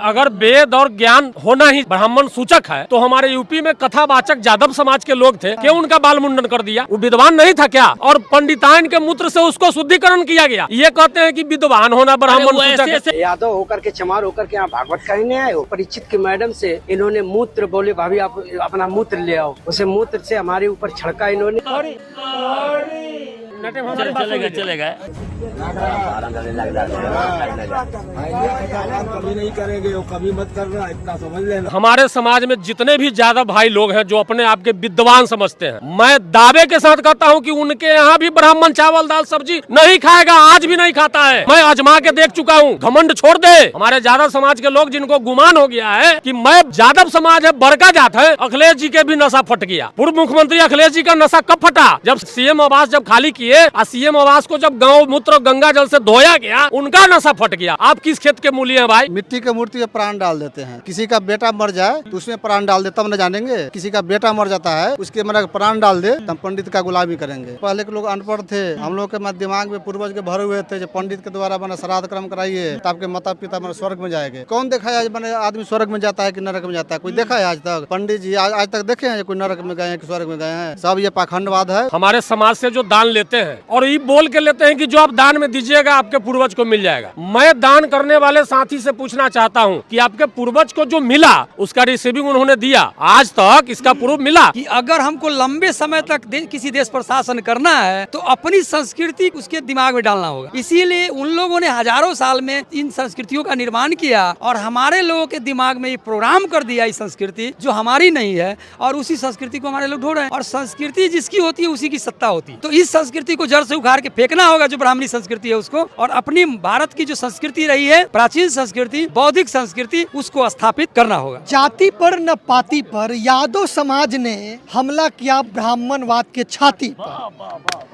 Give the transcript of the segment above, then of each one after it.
अगर वेद और ज्ञान होना ही ब्राह्मण सूचक है तो हमारे यूपी में कथावाचक जादव समाज के लोग थे, क्यों उनका बाल मुंडन कर दिया? वो विद्वान नहीं था क्या? और पंडिताइन के मूत्र से उसको शुद्धिकरण किया गया। ये कहते हैं कि विद्वान होना ब्राह्मण सूचक है। यादव होकर के चमार होकर के यहाँ भागवत कहने आए हो। परीक्षित की मैडम से इन्होंने मूत्र बोले, भाभी आप अपना मूत्र ले आओ, उसे मूत्र से हमारे ऊपर छिड़का इन्होंने। चलेगा कभी नहीं करेंगे, कभी मत करना, इतना समझ लेना। हमारे समाज में जितने भी ज्यादा भाई लोग हैं जो अपने आप के विद्वान समझते हैं, मैं दावे के साथ कहता हूं कि उनके यहाँ भी ब्राह्मण चावल दाल सब्जी नहीं खाएगा, आज भी नहीं खाता है। मैं आजमा के देख चुका हूं। घमंड छोड़ दे। हमारे यादव समाज के लोग जिनको गुमान हो गया है कि मैं यादव समाज है, बड़का जात है, अखिलेश जी के भी नशा फट गया। पूर्व मुख्यमंत्री अखिलेश जी का नशा कब फटा? जब सीएम आवास जब खाली किए, सीएम आवास को जब गाँव मूत्र गंगा जल से धोया गया, उनका नशा फट गया। आप किस खेत के मूल्य हैं भाई? मिट्टी के मूर्ति में प्राण डाल देते हैं। किसी का बेटा मर जाए तो उसमें प्राण डाल दे, तब न जानेंगे। किसी का बेटा मर जाता है, उसके मरा प्राण डाल दे, तब पंडित का गुलामी करेंगे। पहले के लोग अनपढ़ थे, हम लोग के दिमाग में पूर्वज के भरे हुए थे, जो पंडित के द्वारा मैंने श्राद्ध कर्म कराइए तो आपके माता पिता मैंने स्वर्ग में जाएंगे। कौन देखा है मैंने आदमी स्वर्ग में जाता है कि नरक में जाता है? कोई देखा है आज तक? पंडित जी आज तक देखे हैं कोई नरक में गए हैं कि स्वर्ग में गए हैं? सब ये पाखंडवाद है। हमारे समाज से जो दान लेते हैं और ये बोल के लेते हैं कि जो आप दान में दीजिएगा आपके पूर्वज को मिल जाएगा। मैं दान करने वाले साथी से पूछना चाहता हूं कि आपके पूर्वज को जो मिला उसका रिसीविंग उन्होंने दिया, आज तक इसका प्रूफ मिला? कि अगर हमको लंबे समय तक किसी देश पर शासन करना है तो अपनी संस्कृति उसके दिमाग में डालना होगा। इसीलिए उन लोगों ने हजारों साल में इन संस्कृतियों का निर्माण किया और हमारे लोगों के दिमाग में ये प्रोग्राम कर दिया इस संस्कृति जो हमारी नहीं है, और उसी संस्कृति को हमारे लोग ढो रहे हैं। और संस्कृति जिसकी होती है उसी की सत्ता होती है। तो इस संस्कृति को जड़ से उखाड़ के फेंकना होगा जो ब्राह्मणी संस्कृति है उसको, और अपनी भारत की जो संस्कृति रही है, प्राचीन संस्कृति, बौद्धिक संस्कृति, उसको स्थापित करना होगा। जाति पर न पाति पर यादव समाज ने हमला किया ब्राह्मणवाद के छाती पर।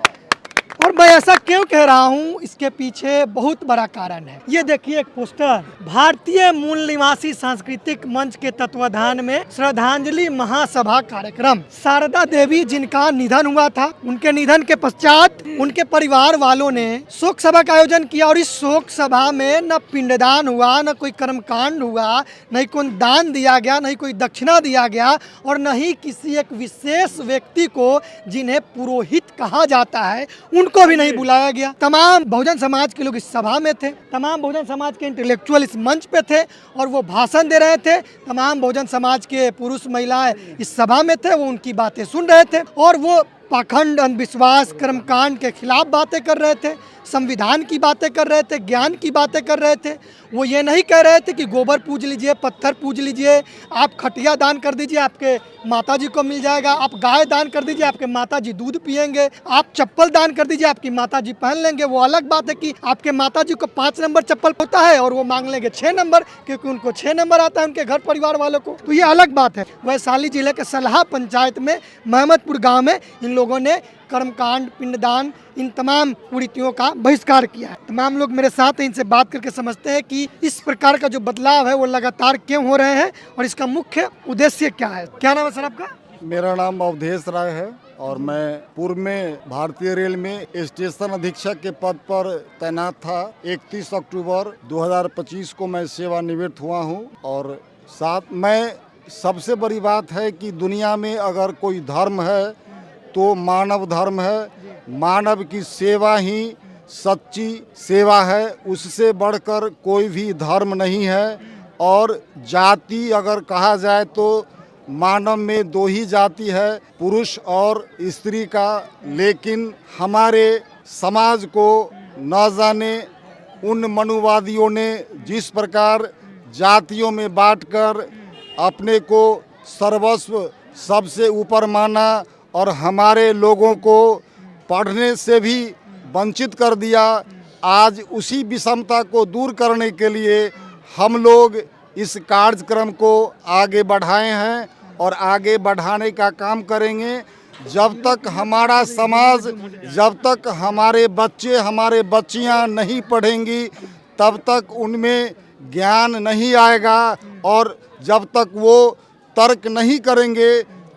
और मैं ऐसा क्यों कह रहा हूँ, इसके पीछे बहुत बड़ा कारण है। ये देखिए एक पोस्टर, भारतीय मूल निवासी सांस्कृतिक मंच के तत्वाधान में श्रद्धांजलि महासभा कार्यक्रम। शारदा देवी जिनका निधन हुआ था, उनके निधन के पश्चात उनके परिवार वालों ने शोक सभा का आयोजन किया और इस शोक सभा में न पिंडदान हुआ, न कोई कर्मकांड हुआ, न कोई दान दिया गया, न कोई दक्षिणा दिया गया, और न ही किसी एक विशेष व्यक्ति को जिन्हें पुरोहित कहा जाता है उनको भी नहीं बुलाया गया। तमाम बहुजन समाज के लोग इस सभा में थे, तमाम बहुजन समाज के इंटेलेक्चुअल इस मंच पे थे और वो भाषण दे रहे थे। तमाम बहुजन समाज के पुरुष महिलाएं इस सभा में थे, वो उनकी बातें सुन रहे थे और वो पाखंड, अंधविश्वास, कर्मकांड के खिलाफ बातें कर रहे थे, संविधान की बातें कर रहे थे, ज्ञान की बातें कर रहे थे। वो ये नहीं कह रहे थे कि गोबर पूज लीजिए, पत्थर पूज लीजिए, आप खटिया दान कर दीजिए आपके माताजी को मिल जाएगा, आप गाय दान कर दीजिए आपके माताजी दूध पिएंगे, आप चप्पल दान कर दीजिए आपकी माताजी पहन लेंगे। वो अलग बात है कि आपके माताजी को 5 नंबर चप्पल होता है और वो मांग लेंगे 6 नंबर क्योंकि उनको 6 नंबर आता है उनके घर परिवार वालों को, तो ये अलग बात है। वैशाली जिले के सलाह पंचायत में महमदपुर गाँव में इन लोगों ने कर्मकांड, पिंडदान, इन तमाम कुरीतियों का बहिष्कार किया है। तमाम लोग मेरे साथ हैं, इनसे बात करके समझते हैं कि इस प्रकार का जो बदलाव है वो लगातार क्यों हो रहे हैं और इसका मुख्य उद्देश्य क्या है। क्या नाम है सर आपका? मेरा नाम अवधेश राय है और मैं पूर्व में भारतीय रेल में स्टेशन अधीक्षक के पद पर तैनात था। 31 अक्टूबर 2025 को मैं सेवानिवृत्त हुआ हूं। और साथ में सबसे बड़ी बात है कि दुनिया में अगर कोई धर्म है तो मानव धर्म है। मानव की सेवा ही सच्ची सेवा है, उससे बढ़कर कोई भी धर्म नहीं है। और जाति अगर कहा जाए तो मानव में 2 ही जाति है, पुरुष और स्त्री का। लेकिन हमारे समाज को न जाने उन मनुवादियों ने जिस प्रकार जातियों में बांटकर अपने को सर्वस्व सबसे ऊपर माना और हमारे लोगों को पढ़ने से भी वंचित कर दिया। आज उसी विषमता को दूर करने के लिए हम लोग इस कार्यक्रम को आगे बढ़ाए हैं और आगे बढ़ाने का काम करेंगे। जब तक हमारा समाज, जब तक हमारे बच्चे, हमारे बच्चियां नहीं पढ़ेंगी तब तक उनमें ज्ञान नहीं आएगा, और जब तक वो तर्क नहीं करेंगे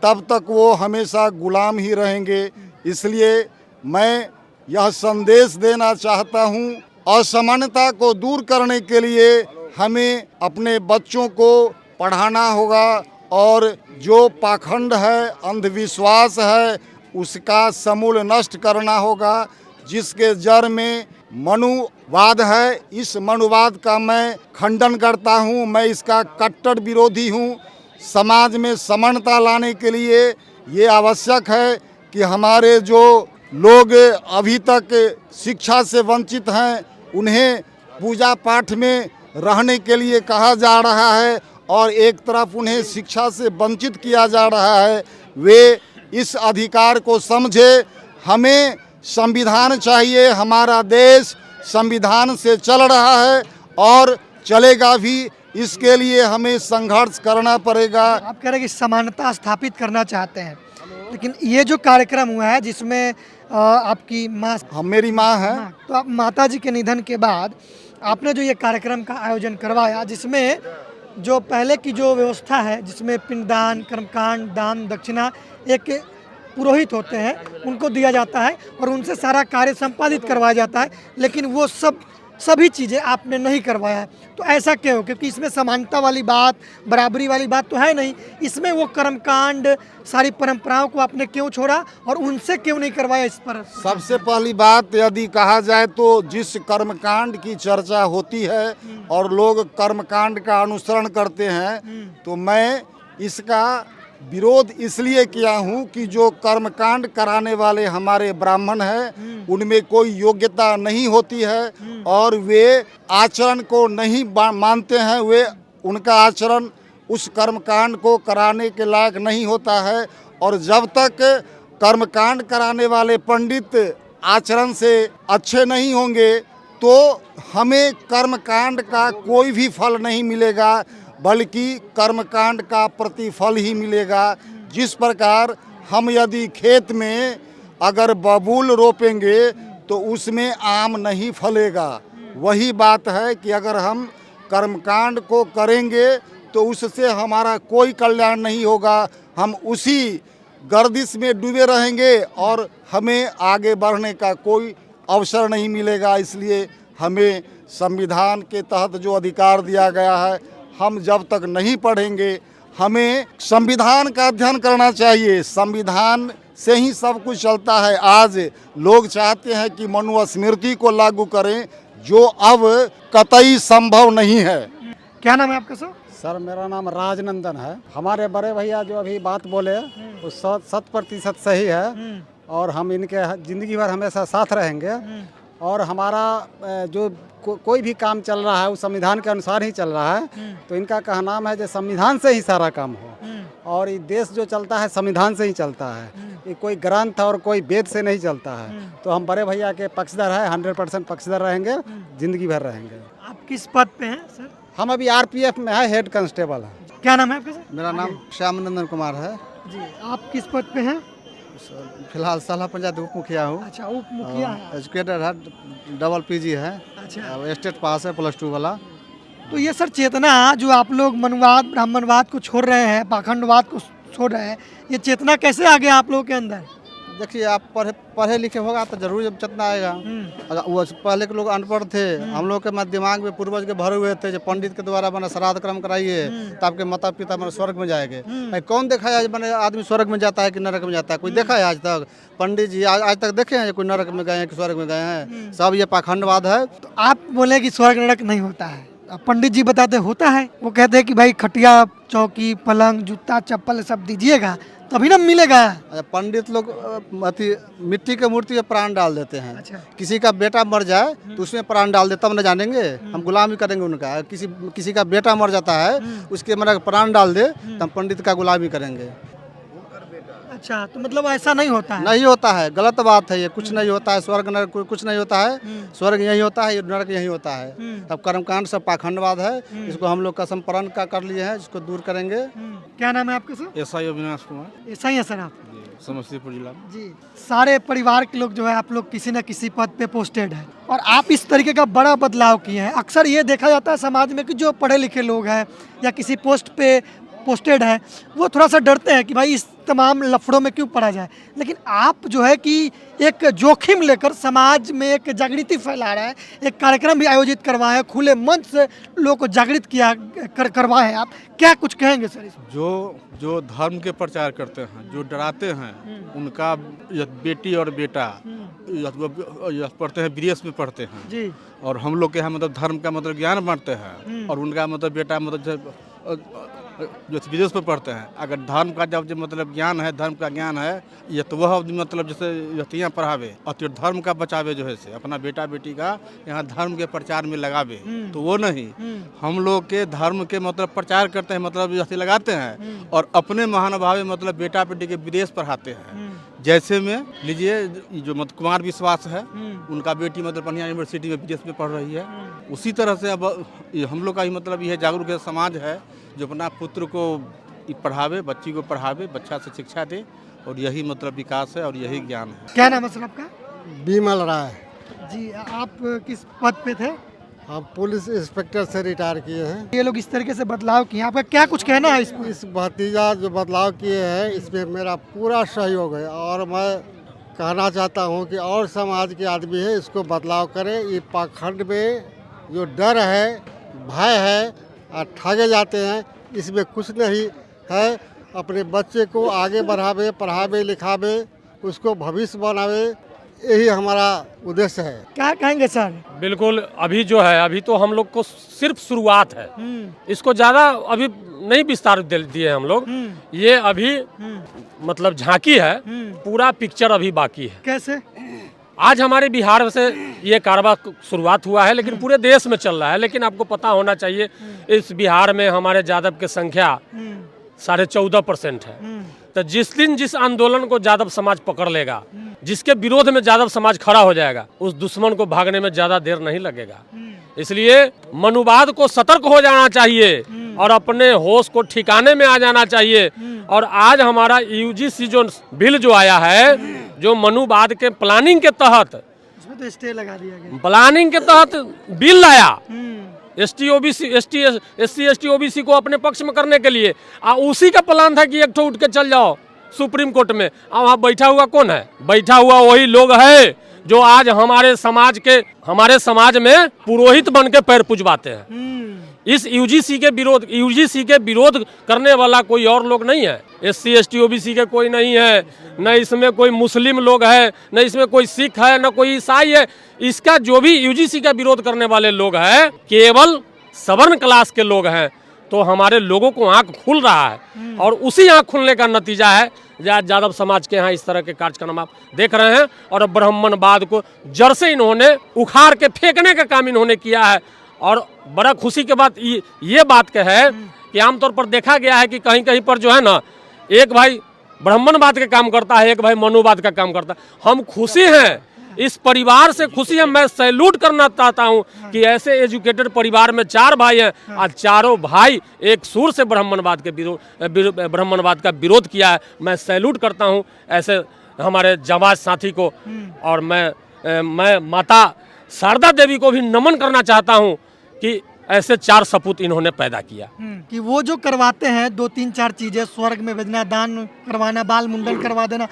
तब तक वो हमेशा गुलाम ही रहेंगे। इसलिए मैं यह संदेश देना चाहता हूँ, असमानता को दूर करने के लिए हमें अपने बच्चों को पढ़ाना होगा और जो पाखंड है, अंधविश्वास है, उसका समूल नष्ट करना होगा। जिसके जड़ में मनुवाद है, इस मनुवाद का मैं खंडन करता हूँ, मैं इसका कट्टर विरोधी हूँ। समाज में समानता लाने के लिए ये आवश्यक है कि हमारे जो लोग अभी तक शिक्षा से वंचित हैं, उन्हें पूजा पाठ में रहने के लिए कहा जा रहा है और एक तरफ उन्हें शिक्षा से वंचित किया जा रहा है। वे इस अधिकार को समझे। हमें संविधान चाहिए, हमारा देश संविधान से चल रहा है और चलेगा भी। इसके लिए हमें संघर्ष करना पड़ेगा। आप कह रहे हैं कि समानता स्थापित करना चाहते हैं, लेकिन ये जो कार्यक्रम हुआ है जिसमें आपकी माँ, हम मेरी माँ है, तो आप माता जी के निधन के बाद आपने जो ये कार्यक्रम का आयोजन करवाया, जिसमें जो पहले की जो व्यवस्था है, जिसमें पिंडदान, कर्मकांड, दान, दक्षिणा एक पुरोहित होते हैं उनको दिया जाता है और उनसे सारा कार्य संपादित करवाया जाता है, लेकिन वो सभी चीज़ें आपने नहीं करवाया है। तो ऐसा क्यों? क्योंकि इसमें समानता वाली बात, बराबरी वाली बात तो है नहीं। इसमें वो कर्मकांड, सारी परंपराओं को आपने क्यों छोड़ा और उनसे क्यों नहीं करवाया? इस पर सबसे पहली बात यदि कहा जाए तो जिस कर्मकांड की चर्चा होती है और लोग कर्मकांड का अनुसरण करते हैं, तो मैं इसका विरोध इसलिए किया हूँ कि जो कर्मकांड कराने वाले हमारे ब्राह्मण हैं, उनमें कोई योग्यता नहीं होती है और वे आचरण को नहीं मानते हैं। वे उनका आचरण उस कर्मकांड को कराने के लायक नहीं होता है और जब तक कर्मकांड कराने वाले पंडित आचरण से अच्छे नहीं होंगे तो हमें कर्मकांड का कोई भी फल नहीं मिलेगा, बल्कि कर्मकांड का प्रतिफल ही मिलेगा। जिस प्रकार हम यदि खेत में अगर बबूल रोपेंगे तो उसमें आम नहीं फलेगा, वही बात है कि अगर हम कर्मकांड को करेंगे तो उससे हमारा कोई कल्याण नहीं होगा। हम उसी गर्दिश में डूबे रहेंगे और हमें आगे बढ़ने का कोई अवसर नहीं मिलेगा। इसलिए हमें संविधान के तहत जो अधिकार दिया गया है, हम जब तक नहीं पढ़ेंगे, हमें संविधान का अध्ययन करना चाहिए। संविधान से ही सब कुछ चलता है। आज लोग चाहते हैं कि मनुस्मृति को लागू करें, जो अब कतई संभव नहीं है। क्या नाम है आपका सर? सर मेरा नाम राजनंदन है। हमारे बड़े भैया जो अभी बात बोले वो 100% सही है और हम इनके ज़िंदगी भर हमेशा साथ रहेंगे। और हमारा जो कोई भी काम चल रहा है वो संविधान के अनुसार ही चल रहा है। तो इनका कहना है जो संविधान से ही सारा काम हो और ये देश जो चलता है संविधान से ही चलता है, ये कोई ग्रंथ और कोई वेद से नहीं चलता है। तो हम बड़े भैया के पक्षधर है, 100% पक्षधर रहेंगे, ज़िंदगी भर रहेंगे। आप किस पद पे हैं सर? हम अभी RPF में है, हेड कांस्टेबल है। क्या नाम है आपका सर? मेरा नाम श्यामनंदन कुमार है जी। आप किस पद पे हैं? फिलहाल साला पंचायत उप मुखिया हूँ। अच्छा, उप मुखिया है। एजुकेटेड है, डबल PG है। अच्छा, स्टेट पास है +2 वाला। तो ये सर चेतना जो आप लोग मनुवाद, ब्राह्मणवाद को छोड़ रहे हैं, पाखंडवाद को छोड़ रहे हैं, ये चेतना कैसे आ गया आप लोगों के अंदर? देखिए, आप पढ़े लिखे होगा तो जरूर जब चेतना आएगा। अगर वो पहले के लोग अनपढ़ थे, हम लोग के दिमाग में पूर्वज के भरे हुए थे जो पंडित के द्वारा बना श्राद्ध कर्म कराइए तो आपके माता पिता मैंने स्वर्ग में जाएंगे। कौन देखा है मैंने आदमी स्वर्ग में जाता है कि नरक में जाता है? कोई देखा है आज तक? पंडित जी आज तक देखे हैं कोई नरक में गए हैं कि स्वर्ग में गए हैं? सब ये पाखंडवाद है। तो आप बोले कि स्वर्ग नरक नहीं होता है, अब पंडित जी बताते होता है। वो कहते हैं कि भाई खटिया, चौकी, पलंग, जूता, चप्पल सब दीजिएगा तभी ना मिलेगा। पंडित लोग अति मिट्टी के मूर्ति में प्राण डाल देते हैं। अच्छा। किसी का बेटा मर जाए तो उसमें प्राण डाल दे, तब न जानेंगे, हम गुलामी करेंगे उनका। किसी का बेटा मर जाता है उसके प्राण डाल दे तो हम पंडित का गुलामी करेंगे। अच्छा, तो मतलब ऐसा नहीं होता है? नहीं होता है, गलत बात है ये। कुछ नहीं होता है, स्वर्ग नरक कुछ नहीं होता है। स्वर्ग यही होता है, नरक यही होता है। तब कर्मकांड सब पाखंडवाद है, इसको हम लोग कसम प्रण का कर लिए हैं, इसको दूर करेंगे। क्या नाम है आपका सर? SI अविनाश कुमार, ऐसा ही है सर आप? समस्तीपुर जिला। जी। सारे परिवार के लोग जो है आप लोग किसी न किसी पद पे पोस्टेड है और आप इस तरीके का बड़ा बदलाव किए हैं। अक्सर ये देखा जाता है समाज में कि जो पढ़े लिखे लोग हैं या किसी पोस्ट पे पोस्टेड हैं वो थोड़ा सा डरते हैं कि भाई इस तमाम लफड़ों में क्यों पड़ा जाए, लेकिन आप जो है कि एक जोखिम लेकर समाज में एक जागृति फैला रहा है, एक कार्यक्रम भी आयोजित करवाए हैं, खुले मंच से लोगों को जागृत करवाए हैं, आप क्या कुछ कहेंगे सर इसमें? जो धर्म के प्रचार करते हैं, जो डराते हैं, उनका बेटी और बेटा पढ़ते हैं, विदेश में पढ़ते हैं जी, और हम लोग के यहाँ मतलब धर्म का मतलब ज्ञान बांटते हैं, और उनका मतलब बेटा मतलब जो विदेश में पढ़ते हैं। अगर धर्म का जब मतलब ज्ञान है, धर्म का ज्ञान है, ये तो वह मतलब जैसे यतियाँ पढ़ावे और तो धर्म का बचावे, जो है से अपना बेटा बेटी का यहाँ धर्म के प्रचार में लगावे, तो वो नहीं, हम लोग के धर्म के मतलब प्रचार करते हैं, मतलब यति लगाते हैं और अपने महानुभाव मतलब बेटा बेटी के विदेश पढ़ाते हैं। जैसे में लीजिए जो मतलब कुमार विश्वास है, उनका बेटी मतलब बढ़िया यूनिवर्सिटी में विदेश में पढ़ रही है। उसी तरह से अब हम लोग का ही मतलब यह जागरूक समाज है जो अपना पुत्र को पढ़ावे, बच्ची को पढ़ावे, बच्चा से शिक्षा दे, और यही मतलब विकास है और यही ज्ञान है। क्या नाम है सर आपका? बीमल राय। जी, आप किस पद पे थे? हम पुलिस इंस्पेक्टर से रिटायर किए हैं। ये लोग इस तरीके से बदलाव किए, आपका क्या कुछ कहना है इसमें? इस भतीजा जो बदलाव किए हैं इसमें मेरा पूरा सहयोग है, और मैं कहना चाहता हूं कि और समाज के आदमी है इसको बदलाव करें। ये पाखंड में जो डर है, भय है और ठगे जाते हैं, इसमें कुछ नहीं है। अपने बच्चे को आगे बढ़ावे, पढ़ावे लिखावे, उसको भविष्य बनावे, यही हमारा उद्देश्य है। क्या कहेंगे सर? बिल्कुल, अभी जो है, अभी तो हम लोग को सिर्फ शुरुआत है, इसको ज़्यादा अभी नहीं विस्तार दिए हम लोग। ये अभी मतलब झांकी है, पूरा पिक्चर अभी बाकी है। कैसे? आज हमारे बिहार से ये कारवा शुरुआत हुआ है, लेकिन पूरे देश में चल रहा है। लेकिन आपको पता होना चाहिए इस बिहार में हमारे यादव की संख्या 14.5% है। तो जिस दिन जिस आंदोलन को यादव समाज पकड़ लेगा, जिसके विरोध में यादव समाज खड़ा हो जाएगा, उस दुश्मन को भागने में ज्यादा देर नहीं लगेगा। इसलिए मनुवाद को सतर्क हो जाना चाहिए और अपने होश को ठिकाने में आ जाना चाहिए। और आज हमारा यूजीसी जो बिल जो आया है, जो मनुवाद के प्लानिंग के तहत, इसमें तो स्टे लगा दिया गया, प्लानिंग के तहत बिल लाया SC OBC को अपने पक्ष में करने के लिए। उसी का प्लान था कि एक ठो उठ के चल जाओ सुप्रीम कोर्ट में। वहाँ बैठा हुआ कौन है? बैठा हुआ वही लोग है जो आज हमारे समाज में पुरोहित बन के पैर पुजवाते हैं। इस यूजीसी के विरोध करने वाला कोई और लोग नहीं है। SC ST OBC के कोई नहीं है, न इसमें कोई मुस्लिम लोग है, न इसमें कोई सिख है, न कोई ईसाई है। इसका जो भी यूजीसी का विरोध करने वाले लोग हैं, केवल सवर्ण क्लास के लोग हैं। तो हमारे लोगों को आंख खुल रहा है, और उसी आंख खुलने का नतीजा है यादव समाज के यहाँ इस तरह के कार्यक्रम आप देख रहे हैं। और ब्राह्मणवाद को जड़ से इन्होंने उखाड़ के फेंकने का काम इन्होंने किया है। और बड़ा खुशी के बात ये बात का है कि आमतौर पर देखा गया है कि कहीं कहीं पर जो है ना, एक भाई ब्राह्मणवाद का काम करता है, एक भाई मनुवाद का काम करता है। हम खुशी हैं, इस परिवार से खुशी है। मैं सैल्यूट करना चाहता हूं कि ऐसे एजुकेटेड परिवार में 4 भाई हैं और चारों भाई एक सुर से ब्राह्मणवाद का विरोध किया है। मैं सैल्यूट करता हूं ऐसे हमारे जाबाज साथी को। और मैं माता शारदा देवी को भी नमन करना चाहता हूं कि ऐसे 4 सपूत इन्होंने पैदा किया। कि वो जो करवाते हैं 2-3-4 चीजें, स्वर्ग में भेजना, दान करवाना, बाल मुंडन करवा देना,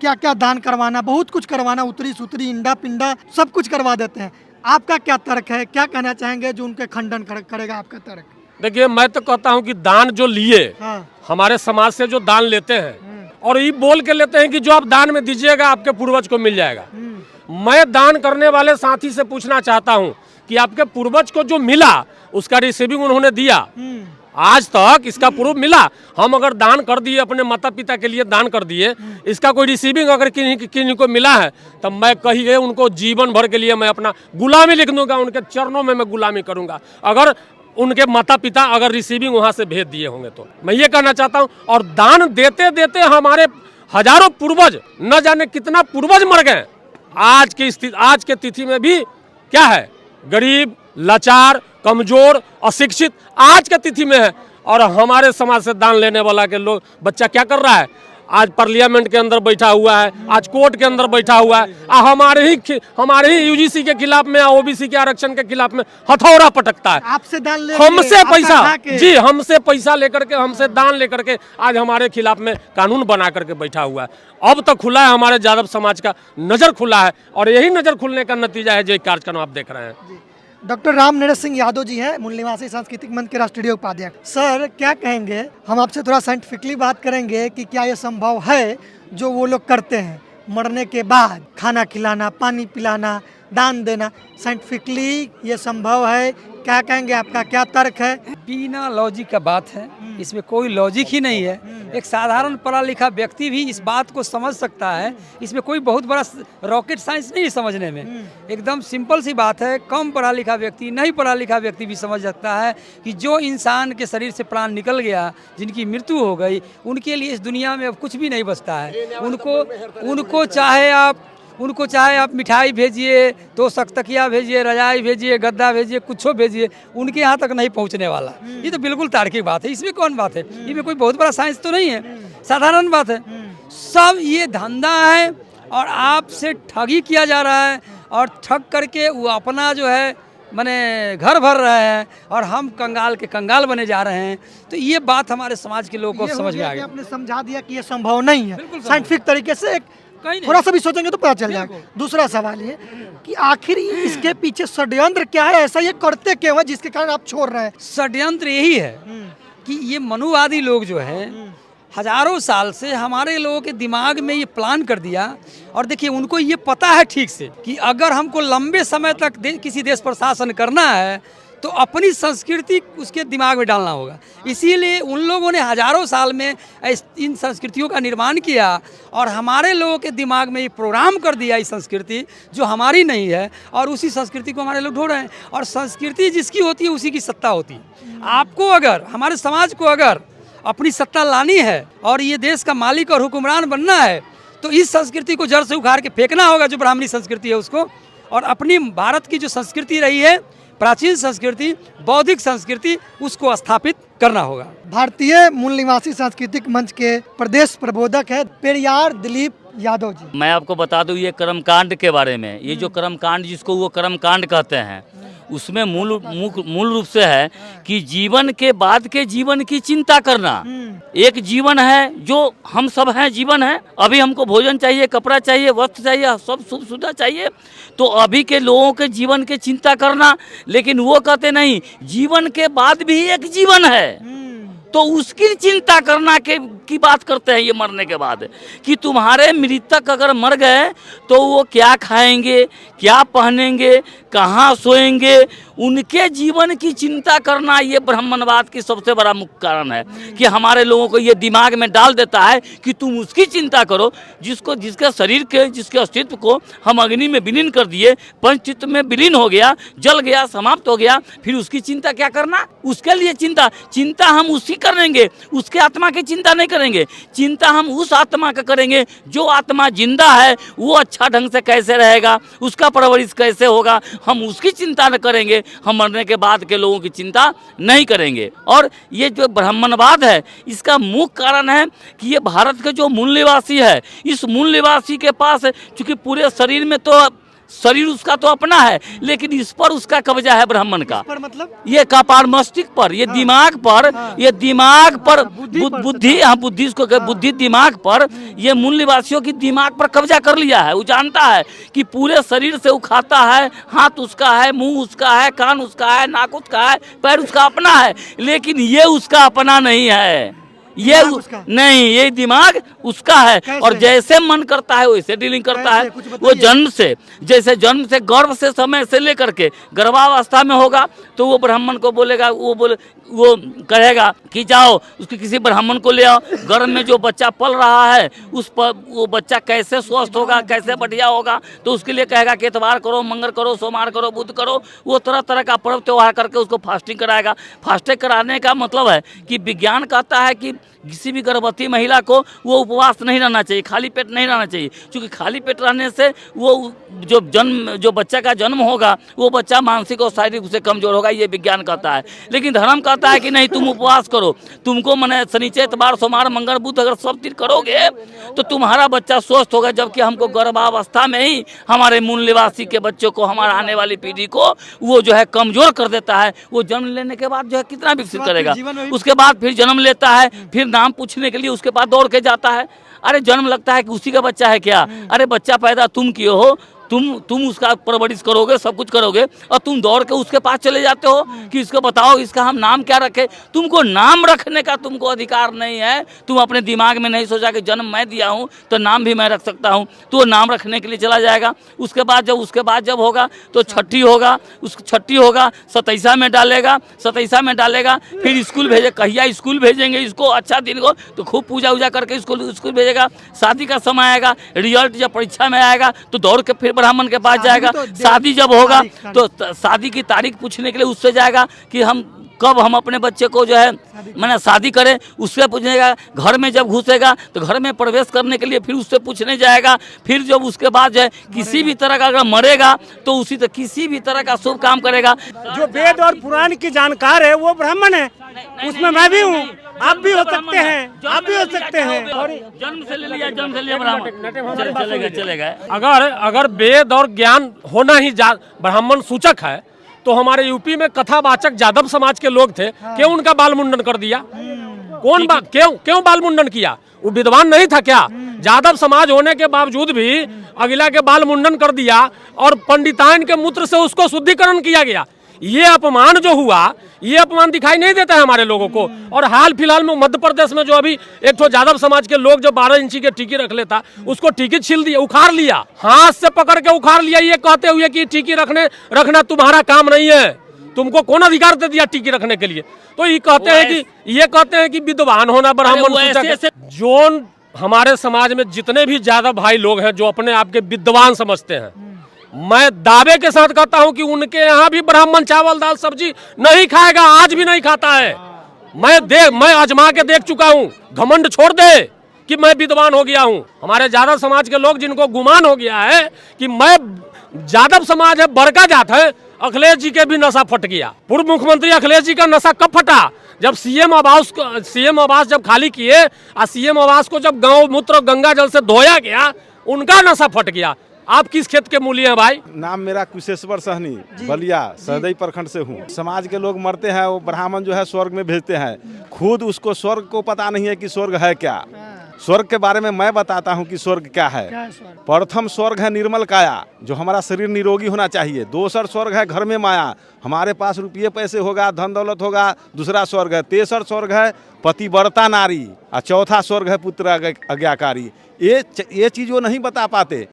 क्या क्या दान करवाना, बहुत कुछ करवाना, उतरी सुतरी, इंडा पिंडा, सब कुछ करवा देते हैं। आपका क्या तर्क है? क्या कहना चाहेंगे जो उनके खंडन करेगा आपका तर्क? देखिए, मैं तो कहता हूं कि दान जो लिए, हमारे समाज से जो दान लेते हैं और ये बोल के लेते हैं कि जो आप दान में दीजिएगा आपके पूर्वज को मिल जाएगा। मैं दान करने वाले साथी से पूछना चाहता हूं कि आपके पूर्वज को जो मिला उसका रिसीविंग उन्होंने दिया? आज तक इसका प्रूफ मिला? हम अगर दान कर दिए, अपने माता पिता के लिए दान कर दिए, इसका कोई रिसीविंग अगर किन्हीं को मिला है, तब मैं कहिए उनको जीवन भर के लिए मैं अपना गुलामी लिख दूंगा, उनके चरणों में मैं गुलामी करूंगा, अगर उनके माता पिता अगर रिसीविंग वहां से भेज दिए होंगे तो। मैं ये कहना चाहता हूं। और दान देते देते हमारे हजारों पूर्वज, न जाने कितना पूर्वज मर गए। आज के तिथि में भी क्या है? गरीब, लाचार, कमजोर, अशिक्षित आज के तिथि में है। और हमारे समाज से दान लेने वाला के लोग बच्चा क्या कर रहा है? आज पार्लियामेंट के अंदर बैठा हुआ है, आज कोर्ट के अंदर बैठा हुआ है, हमारे ही यूजीसी के खिलाफ में, ओबीसी के आरक्षण के खिलाफ में हथौड़ा पटकता है। आपसे दान ले हमसे पैसा, जी जी हमसे पैसा लेकर के, हमसे दान लेकर के आज हमारे खिलाफ में कानून बना करके बैठा हुआ है। अब तो खुला है, हमारे यादव समाज का नजर खुला है और यही नजर खुलने का नतीजा है जो कार्यक्रम आप देख रहे हैं। डॉक्टर राम नरेश सिंह यादव जी हैं, मूल निवासी सांस्कृतिक मंच के राष्ट्रीय उपाध्यक्ष। सर क्या कहेंगे, हम आपसे थोड़ा साइंटिफिकली बात करेंगे कि क्या ये संभव है जो वो लोग करते हैं, मरने के बाद खाना खिलाना, पानी पिलाना, दान देना, साइंटिफिकली ये संभव है? क्या कहेंगे, आपका क्या तर्क है? बिना लॉजिक का बात है, इसमें कोई लॉजिक ही नहीं है। एक साधारण पढ़ा लिखा व्यक्ति भी इस बात को समझ सकता है, इसमें कोई बहुत बड़ा रॉकेट साइंस नहीं समझने में, एकदम सिंपल सी बात है। कम पढ़ा लिखा व्यक्ति, नहीं पढ़ा लिखा व्यक्ति भी समझ सकता है कि जो इंसान के शरीर से प्राण निकल गया, जिनकी मृत्यु हो गई, उनके लिए इस दुनिया में अब कुछ भी नहीं बचता है। उनको चाहे आप मिठाई भेजिए, 2 तकिया भेजिए, रजाई भेजिए, गद्दा भेजिए, कुछ भेजिए, उनके यहाँ तक नहीं पहुँचने वाला। ये तो बिल्कुल तार्किक बात है, इसमें कौन बात है, इसमें कोई बहुत बड़ा साइंस तो नहीं है, साधारण बात है। सब ये धंधा है और आपसे ठगी किया जा रहा है और ठग करके वो अपना जो है माने घर भर रहे हैं और हम कंगाल के कंगाल बने जा रहे हैं। तो ये बात हमारे समाज के लोगों को समझ में आ गई। आपने समझा दिया कि ये संभव नहीं है, साइंटिफिक तरीके से कहीं नहीं। थोड़ा सा भी सोचेंगे तो पता चल जाएगा। दूसरा सवाल ये कि आखिर इसके पीछे षड्यंत्र क्या है, ऐसा ये करते क्यों है जिसके कारण आप छोड़ रहे हैं? षड्यंत्र यही है कि ये मनुवादी लोग जो है हजारों साल से हमारे लोगों के दिमाग में ये प्लान कर दिया। और देखिए उनको ये पता है ठीक से कि अगर हमको लंबे समय तक किसी देश पर शासन करना है तो अपनी संस्कृति उसके दिमाग में डालना होगा। इसीलिए उन लोगों ने हजारों साल में इन संस्कृतियों का निर्माण किया और हमारे लोगों के दिमाग में ये प्रोग्राम कर दिया इस संस्कृति जो हमारी नहीं है, और उसी संस्कृति को हमारे लोग ढो रहे हैं। और संस्कृति जिसकी होती है उसी की सत्ता होती है। आपको अगर, हमारे समाज को अगर अपनी सत्ता लानी है और ये देश का मालिक और हुक्मरान बनना है तो इस संस्कृति को जड़ से उखाड़ के फेंकना होगा, जो ब्राह्मणी संस्कृति है उसको, और अपनी भारत की जो संस्कृति रही है, प्राचीन संस्कृति, बौद्धिक संस्कृति, उसको स्थापित करना होगा। भारतीय मूल निवासी सांस्कृतिक मंच के प्रदेश प्रबोधक है पेरियार दिलीप यादव जी। मैं आपको बता दूं ये कर्मकांड के बारे में, ये जो कर्मकांड जिसको वो कर्मकांड कहते हैं, उसमें मूल रूप से है कि जीवन के बाद के जीवन की चिंता करना। एक जीवन है जो हम सब हैं, जीवन है, अभी हमको भोजन चाहिए, कपड़ा चाहिए, वस्त्र चाहिए, सब सुख सुविधा चाहिए, तो अभी के लोगों के जीवन की चिंता करना। लेकिन वो कहते नहीं, जीवन के बाद भी एक जीवन है तो उसकी चिंता करना की बात करते हैं ये मरने के बाद, कि तुम्हारे मृतक अगर मर गए तो वो क्या खाएंगे, क्या पहनेंगे, कहाँ सोएंगे, उनके जीवन की चिंता करना ये ब्राह्मणवाद की सबसे बड़ा मुख्य कारण है कि हमारे लोगों को ये दिमाग में डाल देता है कि तुम उसकी चिंता करो जिसके शरीर के, जिसके अस्तित्व को हम अग्नि में विलीन कर दिए, पंचतत्व में विलीन हो गया, जल गया, समाप्त हो गया, फिर उसकी चिंता क्या करना? उसके लिए चिंता हम उसकी करेंगे, उसके आत्मा की चिंता नहीं करेंगे। चिंता हम उस आत्मा का करेंगे जो आत्मा जिंदा है, वो अच्छा ढंग से कैसे रहेगा, उसका परवरिश कैसे होगा, हम उसकी चिंता न करेंगे। हम मरने के बाद के लोगों की चिंता नहीं करेंगे। और ये जो ब्राह्मणवाद है, इसका मुख्य कारण है कि ये भारत के जो मूल निवासी है, इस मूल निवासी के पास चूंकि पूरे शरीर में तो शरीर उसका तो अपना है, लेकिन इस पर उसका कब्जा है ब्राह्मण का। पर मतलब ये कपाल मस्तिष्क पर, ये दिमाग पर, ये दिमाग पर बुद्धि, हाँ बुद्धि इसको बुद्धि दिमाग पर, ये मूल निवासियों की दिमाग पर कब्जा कर लिया है। वो जानता है कि पूरे शरीर से वो खाता है, हाथ उसका है, मुंह उसका है, कान उसका है, नाक उसका है, पैर उसका अपना है, लेकिन ये उसका अपना नहीं है। ये नहीं, ये दिमाग उसका है और जैसे मन करता है वैसे डीलिंग करता है। वो जन्म से, जैसे जन्म से, गर्भ से, समय से लेकर के गर्भावस्था में होगा तो वो ब्राह्मण को बोलेगा, वो कहेगा कि जाओ उसके किसी ब्राह्मण को ले आओ। गर्भ में जो बच्चा पल रहा है उस पर वो बच्चा कैसे स्वस्थ होगा, कैसे बढ़िया होगा, तो उसके लिए कहेगा कि इतवार करो, मंगल करो, सोमवार करो, बुध करो। वो तरह तरह का पर्व त्योहार करके उसको फास्टिंग कराएगा। फास्टिंग कराने का मतलब है कि विज्ञान कहता है कि किसी भी गर्भवती महिला को वो उपवास नहीं रहना चाहिए, खाली पेट नहीं रहना चाहिए, क्योंकि खाली पेट रहने से वो जो बच्चा का जन्म होगा वो बच्चा मानसिक और शारीरिक रूप से कमजोर होगा, ये विज्ञान कहता है। लेकिन धर्म कहता है कि नहीं, तुम उपवास करो, तुमको मने शनिचर इतवार सोमवार मंगल बुध अगर सब चीज करोगे तो तुम्हारा बच्चा स्वस्थ होगा। जबकि हमको गर्भावस्था में ही हमारे मूल निवासी के बच्चों को, हमारा आने वाली पीढ़ी को वो जो है कमजोर कर देता है। वो जन्म लेने के बाद जो है कितना विकसित करेगा, उसके बाद फिर जन्म लेता है, फिर नाम पूछने के लिए उसके पास दौड़ के जाता है। अरे जन्म लगता है कि उसी का बच्चा है क्या? अरे बच्चा पैदा तुम किए हो, तुम उसका परवरिश करोगे, सब कुछ करोगे, और तुम दौड़ के उसके पास चले जाते हो कि इसको बताओ इसका हम नाम क्या रखें। तुमको नाम रखने का तुमको अधिकार नहीं है। तुम अपने दिमाग में नहीं सोचा कि जन्म मैं दिया हूँ तो नाम भी मैं रख सकता हूँ, तो वो नाम रखने के लिए चला जाएगा। उसके बाद जब होगा तो छठी होगा, 27 में डालेगा, फिर स्कूल भेजे, कहिया स्कूल भेजेंगे इसको, अच्छा दिन को तो खूब पूजा उजा करके स्कूल भेजेगा। शादी का समय आएगा, रिजल्ट जब परीक्षा में आएगा तो दौड़ के फिर ब्राह्मण के पास जाएगा। शादी जब होगा तो शादी की तारीख पूछने के लिए उससे जाएगा कि कब हम अपने बच्चे को जो है मैंने शादी करें, उससे पूछेगा। घर में जब घुसेगा तो घर में प्रवेश करने के लिए फिर उससे पूछने जाएगा। फिर जब उसके बाद जो है किसी भी तरह का अगर मरेगा तो उसी तरह किसी भी तरह का शुभ काम करेगा। जो वेद और पुराण की जानकार है वो ब्राह्मण है, उसमें मैं भी हूँ, आप भी हो सकते हैं, आप भी हो सकते हैं। जन्म से ले लिया ब्राह्मण चलेगा। अगर वेद और ज्ञान होना ही ब्राह्मण सूचक है तो हमारे यूपी में कथावाचक जादव समाज के लोग थे, क्यों उनका बाल मुंडन कर दिया? क्यों बाल मुंडन किया? वो विद्वान नहीं था क्या? जादव समाज होने के बावजूद भी अगला के बाल मुंडन कर दिया और पंडिताइन के मूत्र से उसको शुद्धिकरण किया गया। ये अपमान जो हुआ, ये अपमान दिखाई नहीं देता है हमारे लोगों को। और हाल फिलहाल में मध्य प्रदेश में जो अभी एक तो जादव समाज के लोग जो 12 इंची के टीकी रख लेता, उसको टीकी छील दिया, उखाड़ लिया, हाथ से पकड़ के उखाड़ लिया, ये कहते हुए कि टीकी रखना तुम्हारा काम नहीं है, तुमको कौन अधिकार दे दिया टीकी रखने के लिए? तो ये कहते हैं कि विद्वान होना ब्राह्मण। जो हमारे समाज में जितने भी जादव भाई लोग हैं जो अपने आप के विद्वान समझते हैं, मैं दावे के साथ कहता हूं कि उनके यहाँ भी ब्राह्मण चावल दाल सब्जी नहीं खाएगा, आज भी नहीं खाता है। मैं आजमा के देख चुका हूं। घमंड छोड़ दे कि मैं विद्वान हो गया हूं। हमारे जादव समाज के लोग जिनको गुमान हो गया है कि मैं जादव समाज है, बड़का जात है, अखिलेश जी के भी नशा फट गया। पूर्व मुख्यमंत्री अखिलेश जी का नशा कब फटा? जब सीएम आवास जब खाली किए और सीएम आवास को जब गांव मूत्र गंगा जल से धोया गया, उनका नशा फट गया। आप किस खेत के मूली हैं भाई? नाम मेरा कुशेश्वर सहनी, बलिया सहदेई प्रखंड से हूँ। समाज के लोग मरते हैं, वो ब्राह्मण जो है स्वर्ग में भेजते हैं। खुद उसको स्वर्ग को पता नहीं है कि स्वर्ग है क्या। स्वर्ग के बारे में मैं बताता हूँ कि स्वर्ग क्या है। प्रथम स्वर्ग है निर्मल काया, जो हमारा शरीर निरोगी होना चाहिए। दूसरा स्वर्ग है घर में माया, हमारे पास रुपये पैसे होगा, धन दौलत होगा, दूसरा स्वर्ग है। तीसरा स्वर्ग है पतिव्रता नारी, और चौथा स्वर्ग है पुत्र आज्ञाकारी। ये चीज़ वो नहीं बता पाते।